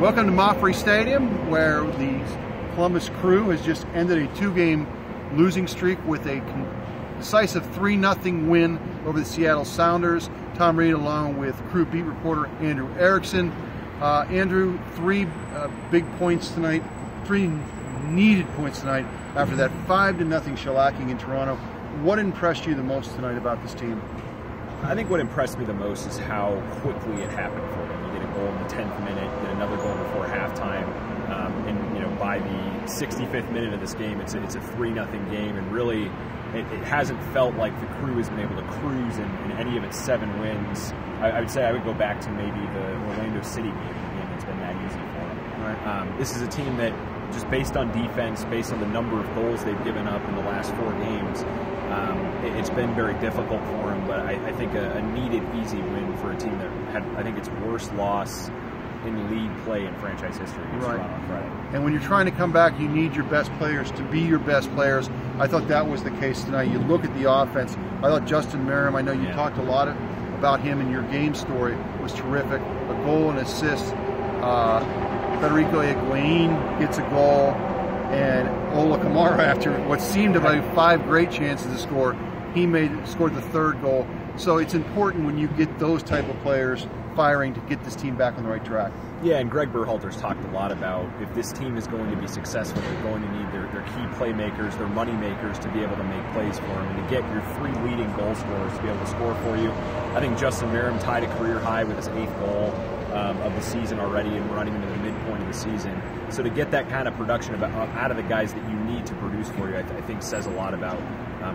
Welcome to Moffrey Stadium, where the Columbus Crew has just ended a 2-game losing streak with a decisive 3-0 win over the Seattle Sounders. Tom Reed along with Crew beat reporter Andrew Erickson. Andrew, three big points tonight, 3 needed points tonight after that 5-0 shellacking in Toronto. What impressed you the most tonight about this team? I think what impressed me the most is how quickly it happened for them. You get a goal in the 10th minute, get another goal before halftime, and by the 65th minute of this game, it's a 3-0 game, and really it hasn't felt like the Crew has been able to cruise in any of its 7 wins. I would say I would go back to maybe the Orlando City game that's been that easy for them. Right. This is a team that, just based on defense, based on the number of goals they've given up in the last 4 games, it's been very difficult for them, but I think a needed easy win for a team that had, I think, its worst loss in league play in franchise history against Toronto on Friday. And when you're trying to come back, you need your best players to be your best players. I thought that was the case tonight. You look at the offense. I thought Justin Merrim, I know you talked a lot about him in your game story, was terrific. A goal and assist. Federico Higuain gets a goal, and Ola Kamara, after what seemed about 5 great chances to score, he scored the 3rd goal. So it's important when you get those type of players firing to get this team back on the right track. Yeah, and Greg Berhalter's talked a lot about if this team is going to be successful, they're going to need their key playmakers, their money makers to be able to make plays for them, and to get your 3 leading goal scorers to be able to score for you. I think Justin Merrim tied a career high with his 8th goal of the season already, and running into the midpoint of the season. So to get that kind of production out of the guys that you need to produce for you, I think says a lot about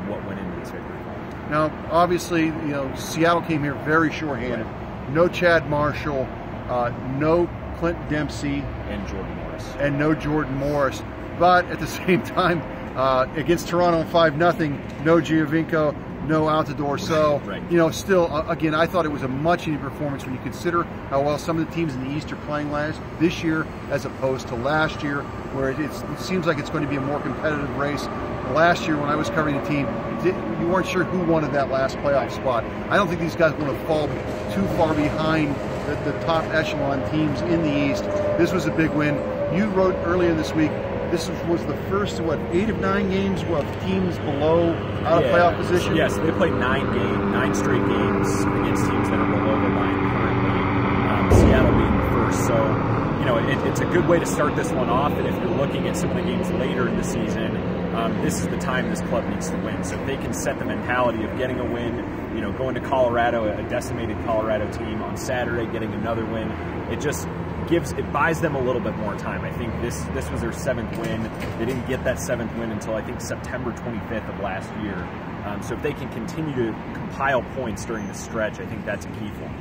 what went into this victory. Now, obviously, Seattle came here very shorthanded. No Chad Marshall, no Clint Dempsey, and no Jordan Morris. But at the same time, against Toronto 5-0, no Giovinco, no Altidore. So, still, again, I thought it was a much needed performance when you consider how well some of the teams in the East are playing this year as opposed to last year, where it seems like it's going to be a more competitive race. Last year, when I was covering the team, you weren't sure who wanted that last playoff spot. I don't think these guys want to fall too far behind the top echelon teams in the East. This was a big win. You wrote earlier this week, this was the first, 8 of 9 games of teams below out of playoff position? Yes, they played 9 straight games against teams that are below the line currently. Seattle being the first. So, it's a good way to start this one off. And if you're looking at some of the games later in the season, this is the time this club needs to win. So if they can set the mentality of getting a win, going to Colorado, a decimated Colorado team on Saturday, getting another win, it buys them a little bit more time. I think this was their 7th win. They didn't get that 7th win until I think September 25th of last year. So if they can continue to compile points during this stretch, I think that's a key for them.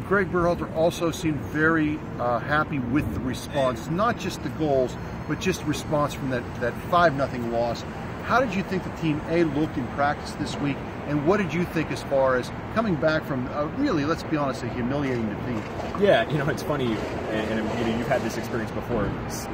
Greg Berhalter also seemed very happy with the response, not just the goals, but just response from that 5-0 loss. How did you think the team looked in practice this week, and what did you think as far as coming back from really, let's be honest, a humiliating defeat? Yeah, it's funny, and you've had this experience before,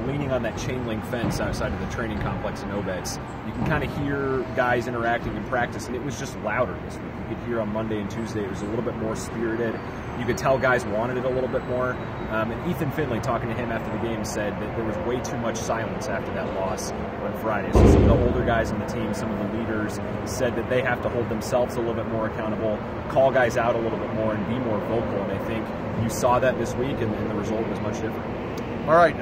leaning on that chain link fence outside of the training complex in Obetz. You can kind of hear guys interacting in practice, and it was just louder this week. You could hear on Monday and Tuesday it was a little bit more spirited. You could tell guys wanted it a little bit more. And Ethan Finley, talking to him after the game, said that there was way too much silence after that loss on Friday. So some of the older guys on the team, some of the leaders, said that they have to hold themselves a little bit more accountable, call guys out a little bit more, and be more vocal. And I think you saw that this week, and the result was much different. All right.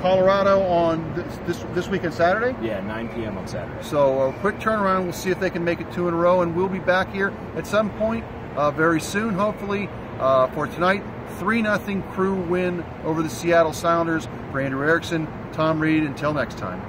Colorado on this weekend, Saturday? Yeah, 9 p.m. on Saturday. So a quick turnaround. We'll see if they can make it 2 in a row, and we'll be back here at some point very soon, hopefully, for tonight. 3-0 Crew win over the Seattle Sounders. For Andrew Erickson, Tom Reed, until next time.